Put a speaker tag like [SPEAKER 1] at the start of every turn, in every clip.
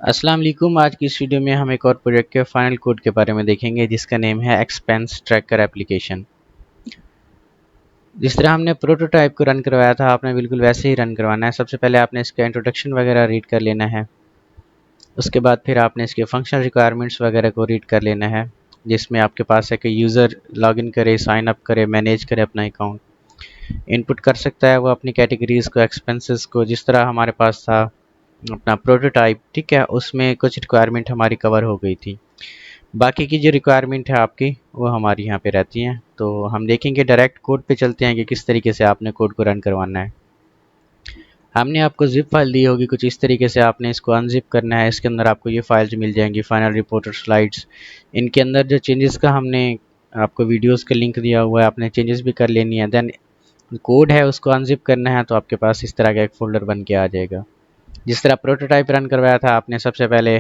[SPEAKER 1] अस्सलाम वालेकुम। आज की इस वीडियो में हम एक और प्रोजेक्ट के फाइनल कोड के बारे में देखेंगे जिसका नेम है एक्सपेंस ट्रैकर एप्लीकेशन। जिस तरह हमने प्रोटोटाइप को रन करवाया था आपने बिल्कुल वैसे ही रन करवाना है। सबसे पहले आपने इसका इंट्रोडक्शन वगैरह रीड कर लेना है। उसके बाद फिर आपने इसके फंक्शनल रिक्वायरमेंट्स वगैरह को रीड कर लेना है, जिसमें आपके पास है कि यूज़र लॉगिन करे, साइन अप करे, मैनेज करे अपना अकाउंट, इनपुट कर सकता है वो अपनी कैटेगरीज़ को, एक्सपेंसेस को, जिस तरह हमारे पास था अपना प्रोटोटाइप। ठीक है, उसमें कुछ रिक्वायरमेंट हमारी कवर हो गई थी। बाकी की जो रिक्वायरमेंट है आपकी वो हमारी यहाँ पे रहती हैं। तो हम देखेंगे, डायरेक्ट कोड पे चलते हैं कि किस तरीके से आपने कोड को रन करवाना है। हमने आपको जिप फाइल दी होगी कुछ इस तरीके से, आपने इसको अनजिप करना है। इसके अंदर आपको ये फाइल्स मिल जाएंगी, फाइनल रिपोर्ट और स्लाइड्स। इनके अंदर जो चेंजेस का हमने आपको वीडियोस का लिंक दिया हुआ है, आपने चेंजेस भी कर लेनी है। देन कोड है उसको अनजिप करना है, तो आपके पास इस तरह का एक फोल्डर बन के आ जाएगा। जिस तरह प्रोटोटाइप रन करवाया था आपने सबसे पहले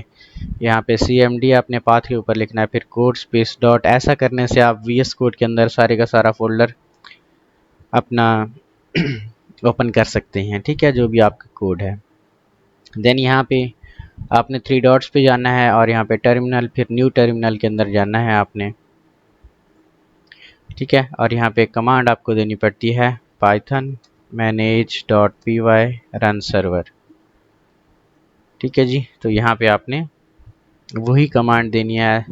[SPEAKER 1] यहाँ पे CMD आपने पाथ के ऊपर लिखना है, फिर कोड स्पेस डॉट। ऐसा करने से आप VS कोड के अंदर सारे का सारा फोल्डर अपना ओपन कर सकते हैं। ठीक है, जो भी आपका कोड है। देन यहाँ पे आपने 3 डॉट्स पे जाना है और यहाँ पे टर्मिनल, फिर न्यू टर्मिनल के अंदर जाना है आपने। ठीक है, और यहाँ पे कमांड आपको देनी पड़ती है पाइथन manage.py रन सर्वर। ठीक है जी, तो यहाँ पे आपने वही कमांड देनी है।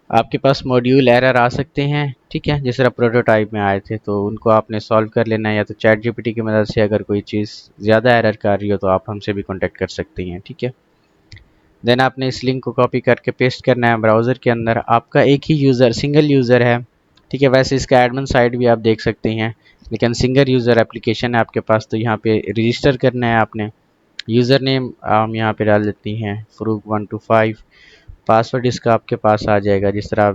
[SPEAKER 1] आपके पास मॉड्यूल एरर आ सकते हैं, ठीक है, जिस तरह प्रोटोटाइप में आए थे, तो उनको आपने सॉल्व कर लेना है, या तो चैट जीपीटी की मदद से। अगर कोई चीज़ ज़्यादा एरर कर रही हो तो आप हमसे भी कांटेक्ट कर सकती हैं। ठीक है, देन आपने इस लिंक को कॉपी करके पेस्ट करना है ब्राउज़र के अंदर। आपका एक ही यूज़र, सिंगल यूज़र है। ठीक है, वैसे इसका एडमिन साइट भी आप देख सकते हैं, लेकिन सिंगल यूज़र एप्लीकेशन है आपके पास। तो यहाँ पे रजिस्टर करना है आपने। यूज़र नेम हम यहाँ पे डाल देती हैं Farouk125। पासवर्ड इसका आपके पास आ जाएगा। जिस तरह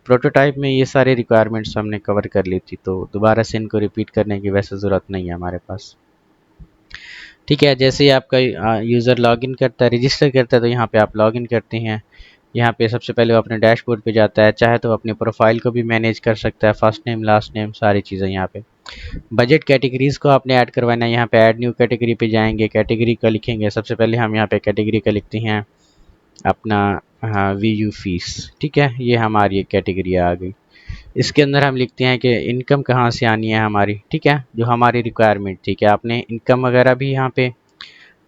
[SPEAKER 1] प्रोटोटाइप में ये सारे रिक्वायरमेंट्स हमने कवर कर ली थी, तो दोबारा से इनको रिपीट करने की वैसे ज़रूरत नहीं है हमारे पास। ठीक है, जैसे ही आपका यूज़र लॉगिन करता है, रजिस्टर करता है, तो यहाँ पे आप लॉगिन करते हैं। यहाँ पे सबसे पहले वो अपने डैशबोर्ड पे जाता है। चाहे तो अपनी प्रोफाइल को भी मैनेज कर सकता है, फर्स्ट नेम, लास्ट नेम, सारी चीज़ें यहाँ पे। बजट कैटेगरीज़ को आपने ऐड करवाना है। यहाँ पे ऐड न्यू कैटेगरी पे जाएंगे, कैटेगरी का लिखेंगे। सबसे पहले हम यहाँ पे कैटेगरी का लिखते हैं अपना, हाँ, VU फीस। ठीक है, ये हमारी एक कैटेगरी आ गई। इसके अंदर हम लिखते हैं कि इनकम कहाँ से आनी है हमारी। ठीक है, जो हमारी रिक्वायरमेंट थी कि आपने इनकम वगैरह भी यहाँ पे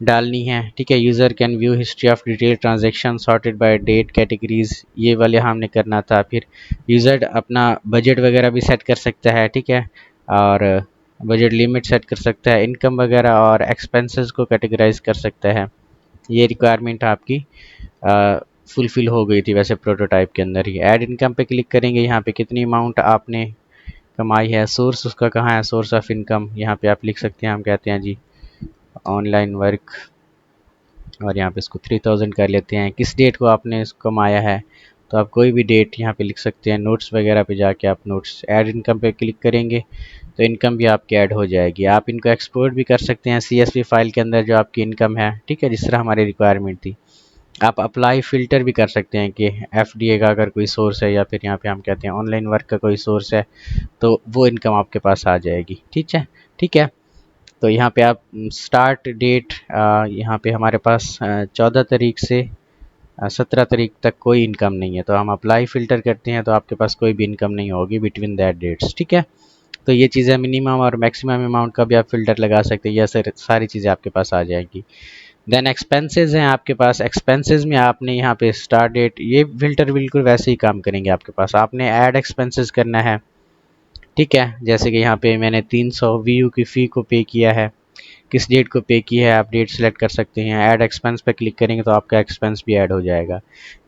[SPEAKER 1] डालनी है। ठीक है, user can view history of detail transaction sorted by date categories, ये वाले हमने करना था। फिर यूज़र अपना बजट वगैरह भी सेट कर सकता है। ठीक है, और बजट लिमिट सेट कर सकता है, इनकम वगैरह और एक्सपेंसेस को कैटेगराइज कर सकता है। ये रिक्वायरमेंट आपकी फुलफ़िल हो गई थी वैसे प्रोटोटाइप के अंदर ही। ऐड इनकम पे क्लिक करेंगे। यहाँ पे कितनी अमाउंट आपने कमाई है, सोर्स उसका कहाँ है, सोर्स ऑफ इनकम यहाँ पे आप लिख सकते हैं। हम कहते हैं जी ऑनलाइन वर्क, और यहाँ पे इसको 3000 कर लेते हैं। किस डेट को आपने इसको कमाया है, तो आप कोई भी डेट यहाँ पे लिख सकते हैं। नोट्स वगैरह पे जाके आप नोट्स, ऐड इनकम पे क्लिक करेंगे तो इनकम भी आपकी ऐड हो जाएगी। आप इनको एक्सपोर्ट भी कर सकते हैं CSV फाइल के अंदर जो आपकी इनकम है। ठीक है, जिस तरह हमारी रिक्वायरमेंट थी। आप अप्लाई फ़िल्टर भी कर सकते हैं कि FDA का अगर कोई सोर्स है, या फिर यहाँ पे हम कहते हैं ऑनलाइन वर्क का कोई सोर्स है, तो वो इनकम आपके पास आ जाएगी। ठीक है, ठीक है। तो यहाँ पे आप स्टार्ट डेट, यहाँ पे हमारे पास 14 तारीख से 17 तारीख तक कोई इनकम नहीं है, तो हम अप्लाई फ़िल्टर करते हैं तो आपके पास कोई भी इनकम नहीं होगी बिटवीन दैट डेट्स। ठीक है, तो ये चीज़ें मिनिमम और मैक्सिमम अमाउंट का भी आप फ़िल्टर लगा सकते हैं। यह सारी चीज़ें आपके पास आ जाएंगी। देन एक्सपेंसेस हैं आपके पास। एक्सपेंसेस में आपने यहाँ पे स्टार्ट डेट, ये फ़िल्टर बिल्कुल वैसे ही काम करेंगे आपके पास। आपने ऐड एक्सपेंसेस करना है। ठीक है, जैसे कि यहाँ पे मैंने 300 VU की फ़ी को पे किया है, किस डेट को पे की है आप डेट सेलेक्ट कर सकते हैं। ऐड एक्सपेंस पे क्लिक करेंगे तो आपका एक्सपेंस भी ऐड हो जाएगा।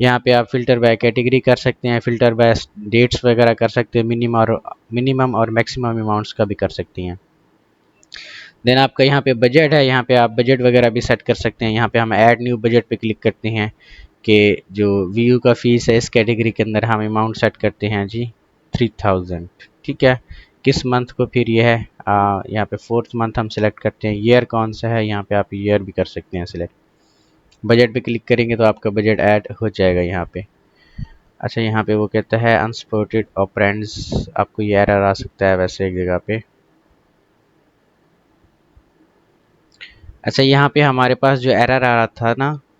[SPEAKER 1] यहाँ पे आप फ़िल्टर बाय कैटेगरी कर सकते हैं, फ़िल्टर बाय डेट्स वगैरह कर सकते हैं, मिनिमम और मैक्सिमम अमाउंट्स का भी कर सकती हैं। देन आपका यहाँ पे बजट है, यहाँ पे आप बजट वगैरह भी सेट कर सकते हैं। यहाँ पे हम ऐड न्यू बजट पे क्लिक करते हैं कि जो VU का फ़ीस है इस कैटेगरी के अंदर हम अमाउंट सेट करते हैं जी 3000। ठीक है, किस मंथ को, फिर ये है यहाँ पे 4th मंथ हम सिलेक्ट करते हैं। ईयर कौन सा है, यहाँ पे आप ईयर भी कर सकते हैं सिलेक्ट। बजट पे क्लिक करेंगे तो आपका बजट ऐड हो जाएगा यहाँ पे। अच्छा, यहाँ पे वो कहता है अनसपोर्टेड ऑपरेंड्स, आपको ये एरर आ सकता है वैसे एक जगह पे। अच्छा, यहाँ पे हमारे पास जो एरर आ रहा था ना,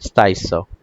[SPEAKER 1] 2700،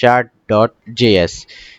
[SPEAKER 1] chart.js،